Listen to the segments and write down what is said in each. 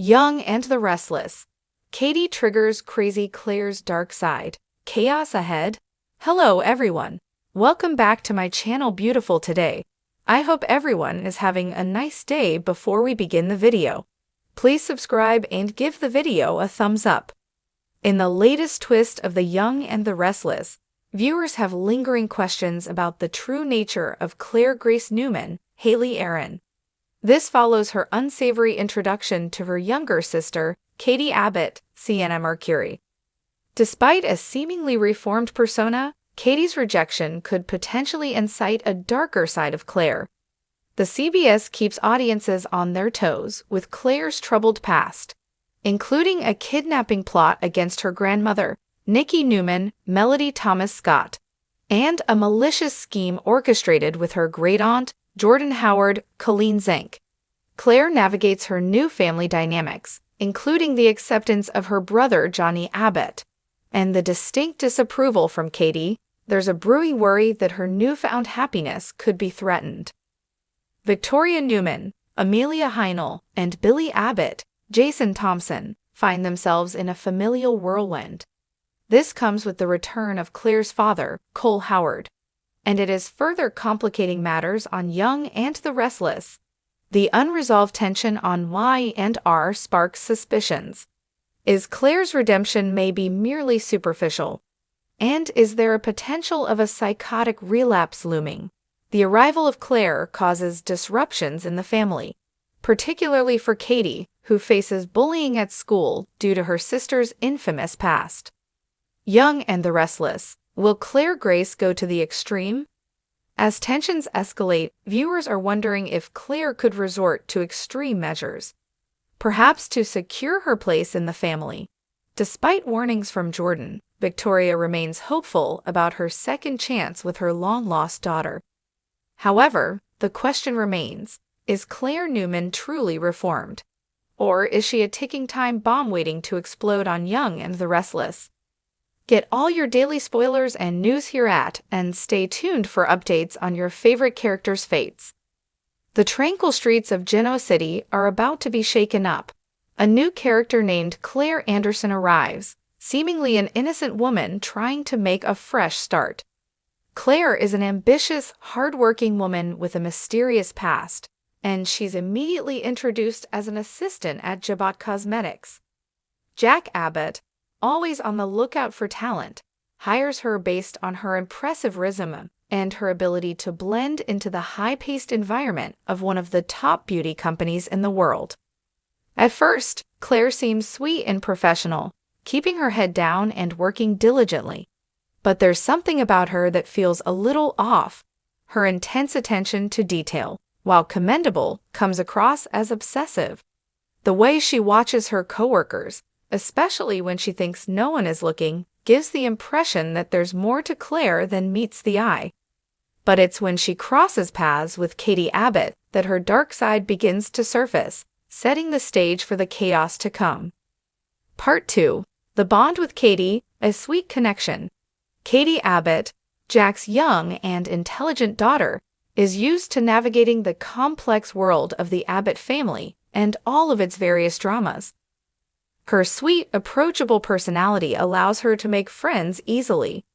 Young and the Restless. Katie triggers crazy Claire's dark side. Chaos ahead? Hello everyone. Welcome back to my channel Beautiful Today. I hope everyone is having a nice day. Before we begin the video, please subscribe and give the video a thumbs up. In the latest twist of The Young and the Restless, viewers have lingering questions about the true nature of Claire Grace Newman, Haley Aaron. This follows her unsavory introduction to her younger sister, Katie Abbott, Sienna Mercury. Despite a seemingly reformed persona, Katie's rejection could potentially incite a darker side of Claire. The CBS keeps audiences on their toes with Claire's troubled past, including a kidnapping plot against her grandmother, Nikki Newman, Melody Thomas Scott, and a malicious scheme orchestrated with her great-aunt, Jordan Howard, Colleen Zink. Claire navigates her new family dynamics, including the acceptance of her brother Johnny Abbott, and the distinct disapproval from Katie. There's a brewing worry that her newfound happiness could be threatened. Victoria Newman, Amelia Heinel, and Billy Abbott, Jason Thompson, find themselves in a familial whirlwind. This comes with the return of Claire's father, Cole Howard, and it is further complicating matters on Young and the Restless. The unresolved tension on Y&R sparks suspicions. Is Claire's redemption maybe merely superficial? And is there a potential of a psychotic relapse looming? The arrival of Claire causes disruptions in the family, particularly for Katie, who faces bullying at school due to her sister's infamous past. Young and the Restless. Will Claire Grace go to the extreme? As tensions escalate, viewers are wondering if Claire could resort to extreme measures, perhaps to secure her place in the family. Despite warnings from Jordan, Victoria remains hopeful about her second chance with her long-lost daughter. However, the question remains, is Claire Newman truly reformed? Or is she a ticking time bomb waiting to explode on Young and the Restless? Get all your daily spoilers and news here and stay tuned for updates on your favorite characters' fates. The tranquil streets of Genoa City are about to be shaken up. A new character named Claire Anderson arrives, seemingly an innocent woman trying to make a fresh start. Claire is an ambitious, hard-working woman with a mysterious past, and she's immediately introduced as an assistant at Jabot Cosmetics. Jack Abbott, always on the lookout for talent, hires her based on her impressive resume and her ability to blend into the high-paced environment of one of the top beauty companies in the world. At first, Claire seems sweet and professional, keeping her head down and working diligently. But there's something about her that feels a little off. Her intense attention to detail, while commendable, comes across as obsessive. The way she watches her coworkers, especially when she thinks no one is looking, gives the impression that there's more to Claire than meets the eye. But it's when she crosses paths with Katie Abbott that her dark side begins to surface, setting the stage for the chaos to come. Part 2. The bond with Katie, a sweet connection. Katie Abbott, Jack's young and intelligent daughter, is used to navigating the complex world of the Abbott family and all of its various dramas. Her sweet, approachable personality allows her to make friends easily.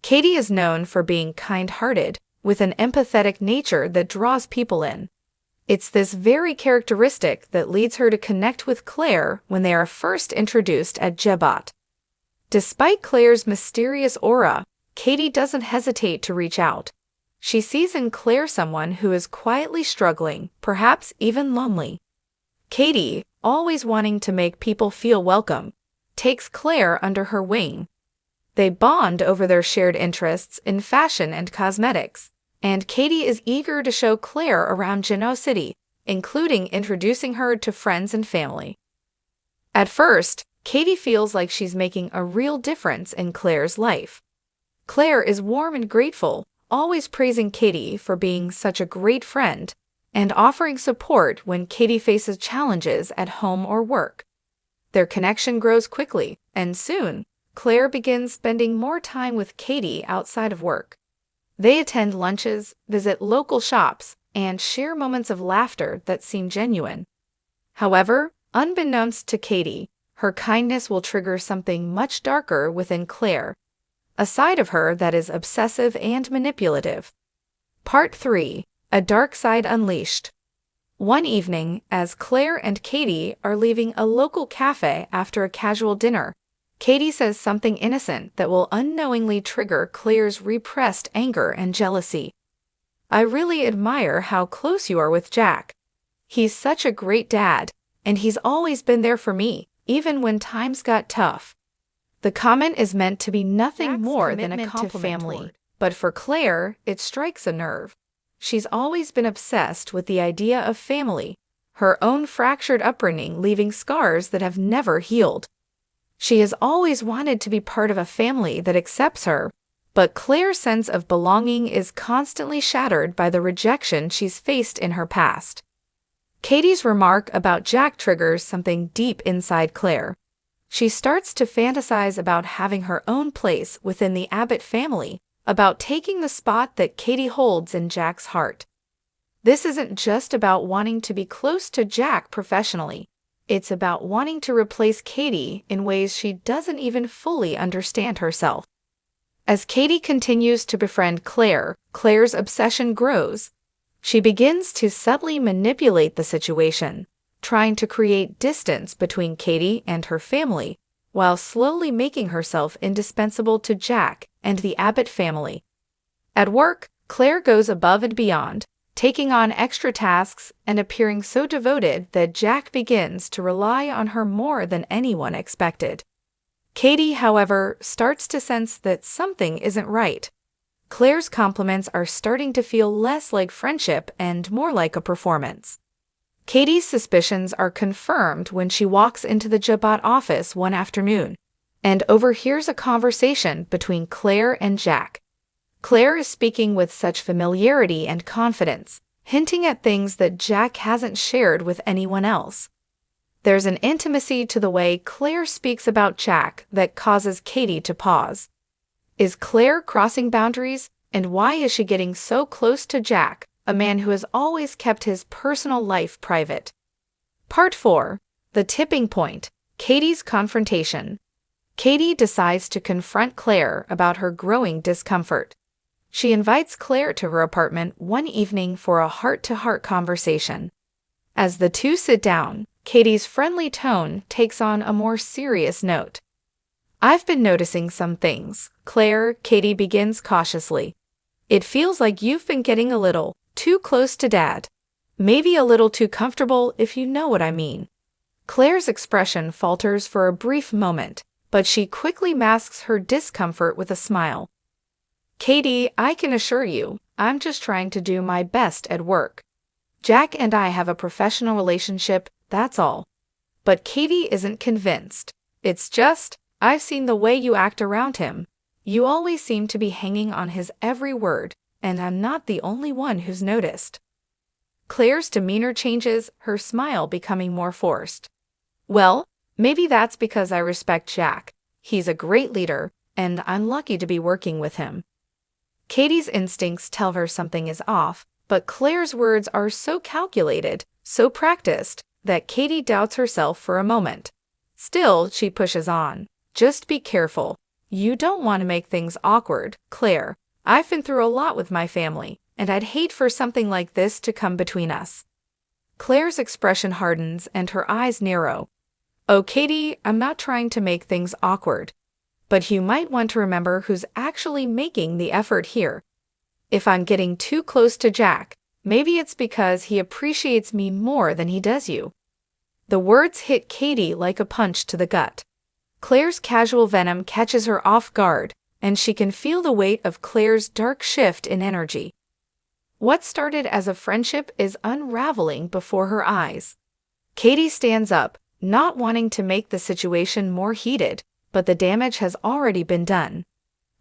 Katie is known for being kind-hearted, with an empathetic nature that draws people in. It's this very characteristic that leads her to connect with Claire when they are first introduced at Jabot. Despite Claire's mysterious aura, Katie doesn't hesitate to reach out. She sees in Claire someone who is quietly struggling, perhaps even lonely. Katie, always wanting to make people feel welcome, takes Claire under her wing. They bond over their shared interests in fashion and cosmetics, and Katie is eager to show Claire around Genoa City, including introducing her to friends and family. At first, Katie feels like she's making a real difference in Claire's life. Claire is warm and grateful, always praising Katie for being such a great friend, and offering support when Katie faces challenges at home or work. Their connection grows quickly, and soon, Claire begins spending more time with Katie outside of work. They attend lunches, visit local shops, and share moments of laughter that seem genuine. However, Unbeknownst to Katie, her kindness will trigger something much darker within Claire, a side of her that is obsessive and manipulative. Part 3. A Dark Side Unleashed. One evening, as Claire and Katie are leaving a local cafe after a casual dinner, Katie says something innocent that will unknowingly trigger Claire's repressed anger and jealousy. "I really admire how close you are with Jack. He's such a great dad, and he's always been there for me, even when times got tough." The comment is meant to be nothing Jack's more than a commitment to compliment family. toward, but for Claire, it strikes a nerve. She's always been obsessed with the idea of family, her own fractured upbringing leaving scars that have never healed. She has always wanted to be part of a family that accepts her, but Claire's sense of belonging is constantly shattered by the rejection she's faced in her past. Katie's remark about Jack triggers something deep inside Claire. She starts to fantasize about having her own place within the Abbott family, about taking the spot that Katie holds in Jack's heart. This isn't just about wanting to be close to Jack professionally. It's about wanting to replace Katie in ways she doesn't even fully understand herself. As Katie continues to befriend Claire, Claire's obsession grows. She begins to subtly manipulate the situation, trying to create distance between Katie and her family, while slowly making herself indispensable to Jack and the Abbott family. At work, Claire goes above and beyond, taking on extra tasks and appearing so devoted that Jack begins to rely on her more than anyone expected. Katie, however, starts to sense that something isn't right. Claire's compliments are starting to feel less like friendship and more like a performance. Katie's suspicions are confirmed when she walks into the Jabot office one afternoon and overhears a conversation between Claire and Jack. Claire is speaking with such familiarity and confidence, hinting at things that Jack hasn't shared with anyone else. There's an intimacy to the way Claire speaks about Jack that causes Katie to pause. Is Claire crossing boundaries, and why is she getting so close to Jack, a man who has always kept his personal life private? Part 4. The Tipping Point. Katie's Confrontation. Katie decides to confront Claire about her growing discomfort. She invites Claire to her apartment one evening for a heart-to-heart conversation. As the two sit down, Katie's friendly tone takes on a more serious note. "I've been noticing some things, Claire," Katie begins cautiously. "It feels like you've been getting a little too close to Dad. Maybe a little too comfortable, if you know what I mean." Claire's expression falters for a brief moment, but she quickly masks her discomfort with a smile. "Katie, I can assure you, I'm just trying to do my best at work. Jack and I have a professional relationship, that's all." But Katie isn't convinced. "It's just, I've seen the way you act around him. You always seem to be hanging on his every word, and I'm not the only one who's noticed." Claire's demeanor changes, her smile becoming more forced. "Well, maybe that's because I respect Jack. He's a great leader, and I'm lucky to be working with him." Katie's instincts tell her something is off, but Claire's words are so calculated, so practiced, that Katie doubts herself for a moment. Still, she pushes on. "Just be careful. You don't want to make things awkward, Claire. I've been through a lot with my family, and I'd hate for something like this to come between us." Claire's expression hardens and her eyes narrow. "Oh, Katie, I'm not trying to make things awkward. But you might want to remember who's actually making the effort here. If I'm getting too close to Jack, maybe it's because he appreciates me more than he does you." The words hit Katie like a punch to the gut. Claire's casual venom catches her off guard, and she can feel the weight of Claire's dark shift in energy. What started as a friendship is unraveling before her eyes. Katie stands up, not wanting to make the situation more heated, but the damage has already been done.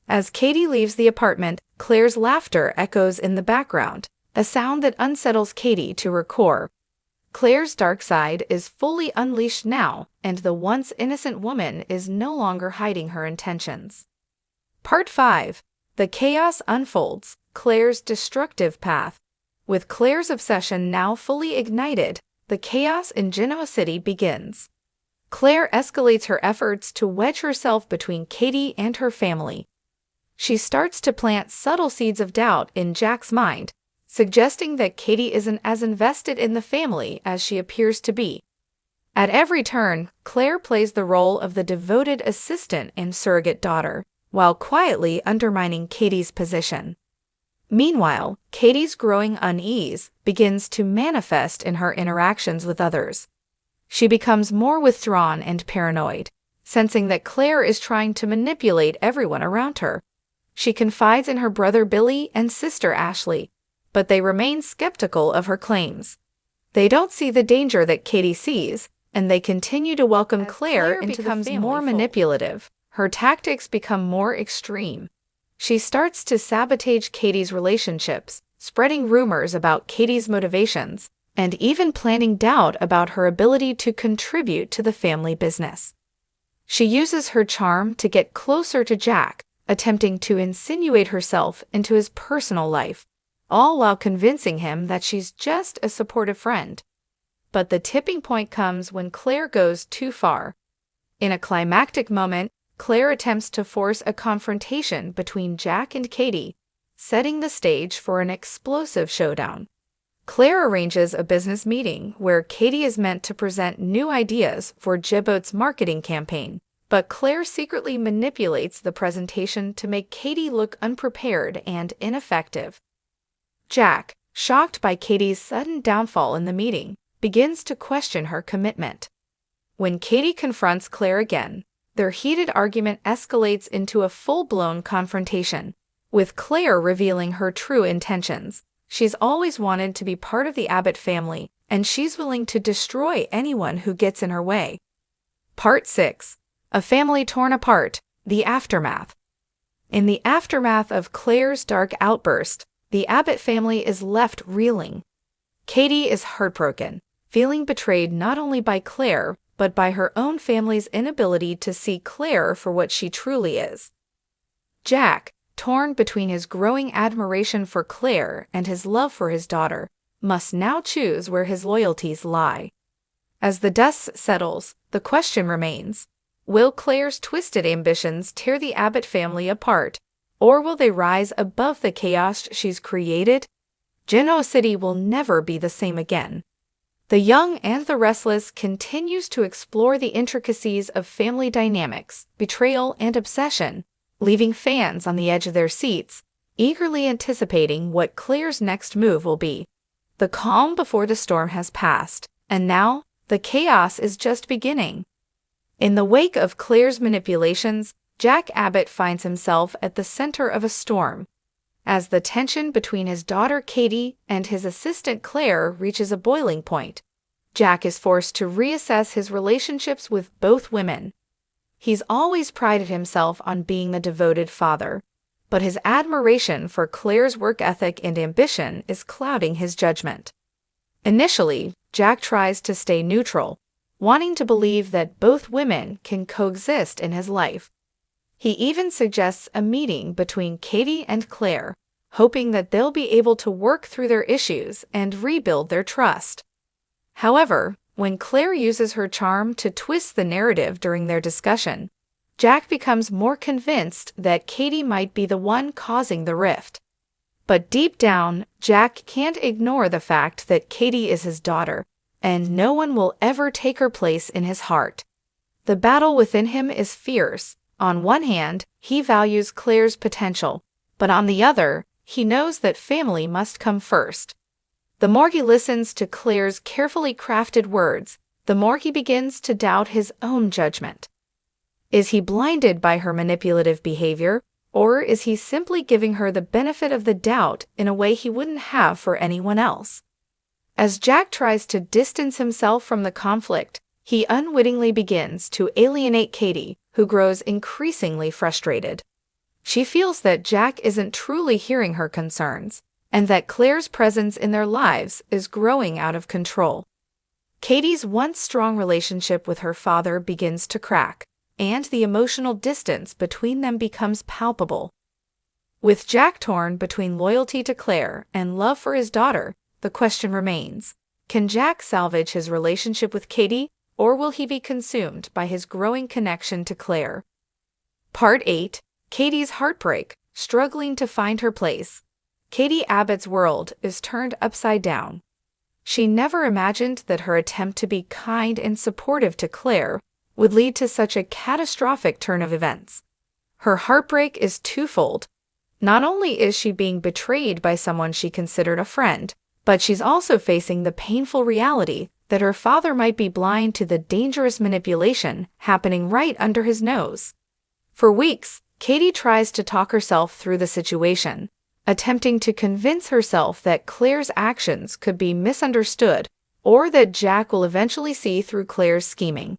As Katie leaves the apartment, Claire's laughter echoes in the background, a sound that unsettles Katie to her core. Claire's dark side is fully unleashed now, and the once innocent woman is no longer hiding her intentions. Part 5. The Chaos Unfolds. Claire's Destructive Path. With Claire's obsession now fully ignited, the chaos in Genoa City begins. Claire escalates her efforts to wedge herself between Katie and her family. She starts to plant subtle seeds of doubt in Jack's mind, suggesting that Katie isn't as invested in the family as she appears to be. At every turn, Claire plays the role of the devoted assistant and surrogate daughter, while quietly undermining Katie's position. Meanwhile, Katie's growing unease begins to manifest in her interactions with others. She becomes more withdrawn and paranoid, sensing that Claire is trying to manipulate everyone around her. She confides in her brother Billy and sister Ashley, but they remain skeptical of her claims. They don't see the danger that Katie sees, and they continue to welcome Claire into the family more manipulative. Her tactics become more extreme. She starts to sabotage Katie's relationships, spreading rumors about Katie's motivations, and even planting doubt about her ability to contribute to the family business. She uses her charm to get closer to Jack, attempting to insinuate herself into his personal life, all while convincing him that she's just a supportive friend. But the tipping point comes when Claire goes too far. In a climactic moment, Claire attempts to force a confrontation between Jack and Katie, setting the stage for an explosive showdown. Claire arranges a business meeting where Katie is meant to present new ideas for Djibout's marketing campaign, but Claire secretly manipulates the presentation to make Katie look unprepared and ineffective. Jack, shocked by Katie's sudden downfall in the meeting, begins to question her commitment. When Katie confronts Claire again, their heated argument escalates into a full-blown confrontation, with Claire revealing her true intentions. She's always wanted to be part of the Abbott family, and she's willing to destroy anyone who gets in her way. Part 6. A Family Torn Apart, The Aftermath. In the aftermath of Claire's dark outburst, the Abbott family is left reeling. Katie is heartbroken, feeling betrayed not only by Claire, but by her own family's inability to see Claire for what she truly is. Jack, torn between his growing admiration for Claire and his love for his daughter, must now choose where his loyalties lie. As the dust settles, the question remains: will Claire's twisted ambitions tear the Abbott family apart, or will they rise above the chaos she's created? Genoa City will never be the same again. The Young and the Restless continues to explore the intricacies of family dynamics, betrayal, and obsession, leaving fans on the edge of their seats, eagerly anticipating what Claire's next move will be. The calm before the storm has passed, and now the chaos is just beginning. In the wake of Claire's manipulations, Jack Abbott finds himself at the center of a storm. As the tension between his daughter Katie and his assistant Claire reaches a boiling point, Jack is forced to reassess his relationships with both women. He's always prided himself on being the devoted father, but his admiration for Claire's work ethic and ambition is clouding his judgment. Initially, Jack tries to stay neutral, wanting to believe that both women can coexist in his life. He even suggests a meeting between Katie and Claire, hoping that they'll be able to work through their issues and rebuild their trust. However, when Claire uses her charm to twist the narrative during their discussion, Jack becomes more convinced that Katie might be the one causing the rift. But deep down, Jack can't ignore the fact that Katie is his daughter, and no one will ever take her place in his heart. The battle within him is fierce. On one hand, he values Claire's potential, but on the other, he knows that family must come first. The more he listens to Claire's carefully crafted words, the more he begins to doubt his own judgment. Is he blinded by her manipulative behavior, or is he simply giving her the benefit of the doubt in a way he wouldn't have for anyone else? As Jack tries to distance himself from the conflict, he unwittingly begins to alienate Katie, who grows increasingly frustrated. She feels that Jack isn't truly hearing her concerns, and that Claire's presence in their lives is growing out of control. Katie's once strong relationship with her father begins to crack, and the emotional distance between them becomes palpable. With Jack torn between loyalty to Claire and love for his daughter, the question remains: Can Jack salvage his relationship with Katie, or will he be consumed by his growing connection to Claire? Part 8. Katie's Heartbreak, Struggling to Find Her Place. Katie Abbott's world is turned upside down. She never imagined that her attempt to be kind and supportive to Claire would lead to such a catastrophic turn of events. Her heartbreak is twofold. Not only is she being betrayed by someone she considered a friend, but she's also facing the painful reality that her father might be blind to the dangerous manipulation happening right under his nose. For weeks, Katie tries to talk herself through the situation, attempting to convince herself that Claire's actions could be misunderstood or that Jack will eventually see through Claire's scheming.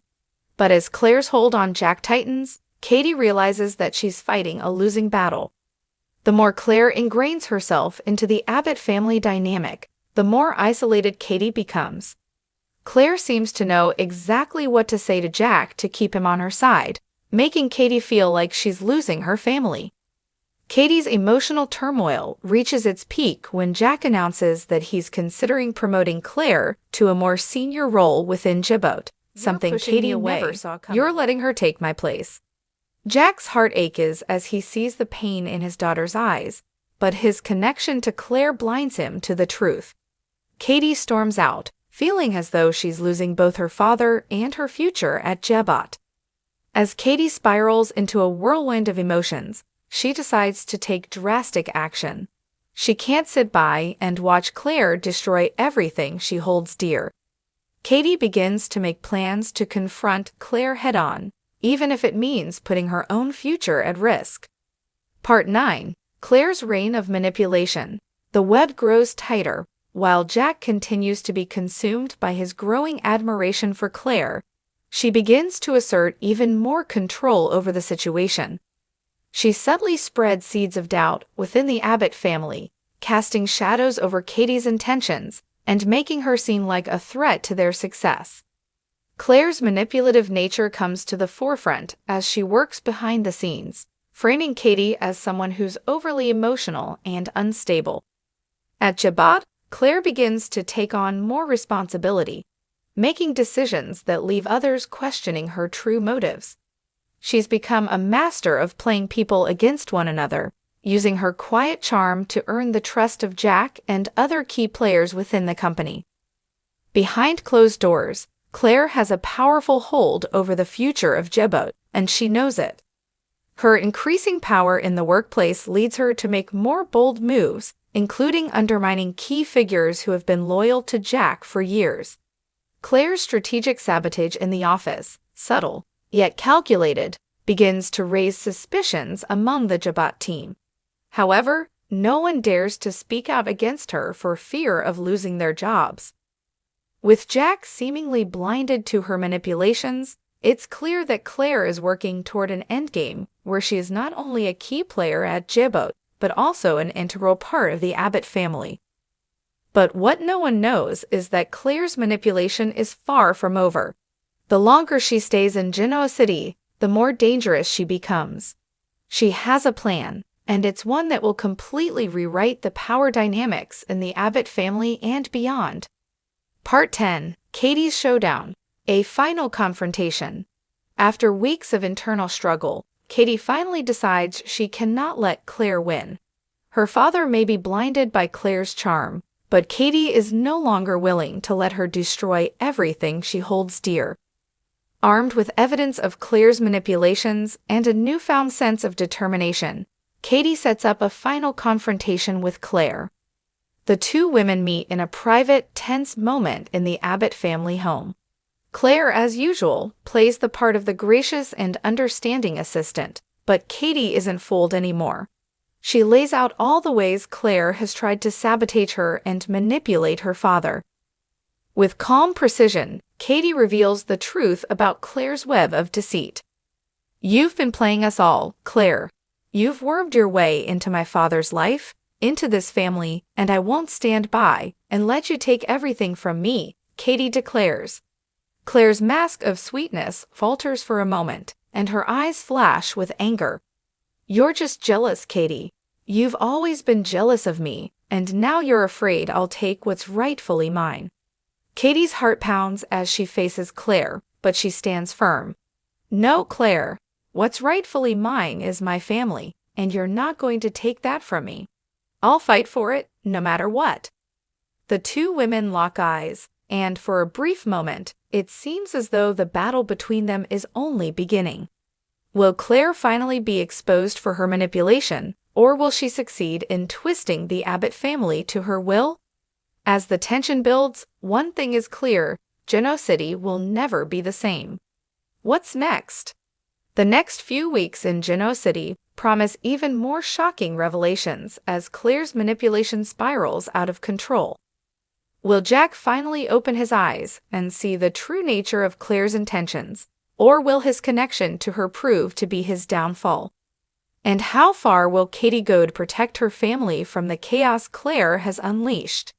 But as Claire's hold on Jack tightens, Katie realizes that she's fighting a losing battle. The more Claire ingrains herself into the Abbott family dynamic, the more isolated Katie becomes. Claire seems to know exactly what to say to Jack to keep him on her side, making Katie feel like she's losing her family. Katie's emotional turmoil reaches its peak when Jack announces that he's considering promoting Claire to a more senior role within Jibboat, something Katie never saw coming. You're letting her take my place. Jack's heart aches as he sees the pain in his daughter's eyes, but his connection to Claire blinds him to the truth. Katie storms out, feeling as though she's losing both her father and her future at Jibboat. As Katie spirals into a whirlwind of emotions, she decides to take drastic action. She can't sit by and watch Claire destroy everything she holds dear. Katie begins to make plans to confront Claire head-on, even if it means putting her own future at risk. Part 9. Claire's Reign of Manipulation. The web grows tighter, while Jack continues to be consumed by his growing admiration for Claire. She begins to assert even more control over the situation. She subtly spreads seeds of doubt within the Abbott family, casting shadows over Katie's intentions and making her seem like a threat to their success. Claire's manipulative nature comes to the forefront as she works behind the scenes, framing Katie as someone who's overly emotional and unstable. At Jibboat, Claire begins to take on more responsibility, making decisions that leave others questioning her true motives. She's become a master of playing people against one another, using her quiet charm to earn the trust of Jack and other key players within the company. Behind closed doors, Claire has a powerful hold over the future of Jibboat, and she knows it. Her increasing power in the workplace leads her to make more bold moves, including undermining key figures who have been loyal to Jack for years. Claire's strategic sabotage in the office, subtle yet calculated, begins to raise suspicions among the Jibboat team. However, no one dares to speak out against her for fear of losing their jobs. With Jack seemingly blinded to her manipulations, it's clear that Claire is working toward an endgame where she is not only a key player at Jibboat, but also an integral part of the Abbott family. But what no one knows is that Claire's manipulation is far from over. The longer she stays in Genoa City, the more dangerous she becomes. She has a plan, and it's one that will completely rewrite the power dynamics in the Abbott family and beyond. Part 10. Katie's Showdown. A final confrontation. After weeks of internal struggle, Katie finally decides she cannot let Claire win. Her father may be blinded by Claire's charm, but Katie is no longer willing to let her destroy everything she holds dear. Armed with evidence of Claire's manipulations and a newfound sense of determination, Katie sets up a final confrontation with Claire. The two women meet in a private, tense moment in the Abbott family home. Claire, as usual, plays the part of the gracious and understanding assistant, but Katie isn't fooled anymore. She lays out all the ways Claire has tried to sabotage her and manipulate her father. With calm precision, Katie reveals the truth about Claire's web of deceit. You've been playing us all, Claire. You've wormed your way into my father's life, into this family, and I won't stand by and let you take everything from me, Katie declares. Claire's mask of sweetness falters for a moment, and her eyes flash with anger. You're just jealous, Katie. You've always been jealous of me, and now you're afraid I'll take what's rightfully mine. Katie's heart pounds as she faces Claire, but she stands firm. No, Claire. What's rightfully mine is my family, and you're not going to take that from me. I'll fight for it, no matter what. The two women lock eyes, and for a brief moment, it seems as though the battle between them is only beginning. Will Claire finally be exposed for her manipulation, or will she succeed in twisting the Abbott family to her will? As the tension builds, one thing is clear: Genoa City will never be the same. What's next? The next few weeks in Genoa City promise even more shocking revelations as Claire's manipulation spirals out of control. Will Jack finally open his eyes and see the true nature of Claire's intentions, or will his connection to her prove to be his downfall? And how far will Katie go to protect her family from the chaos Claire has unleashed?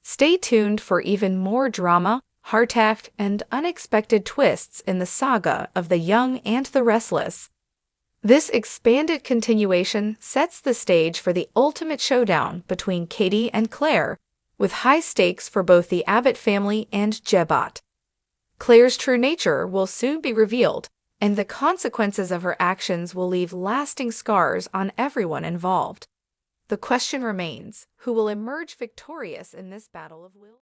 Stay tuned for even more drama, heart-attack, and unexpected twists in the saga of the Young and the Restless. This expanded continuation sets the stage for the ultimate showdown between Katie and Claire, with high stakes for both the Abbott family and Jebot. Claire's true nature will soon be revealed, and the consequences of her actions will leave lasting scars on everyone involved. The question remains: who will emerge victorious in this battle of will?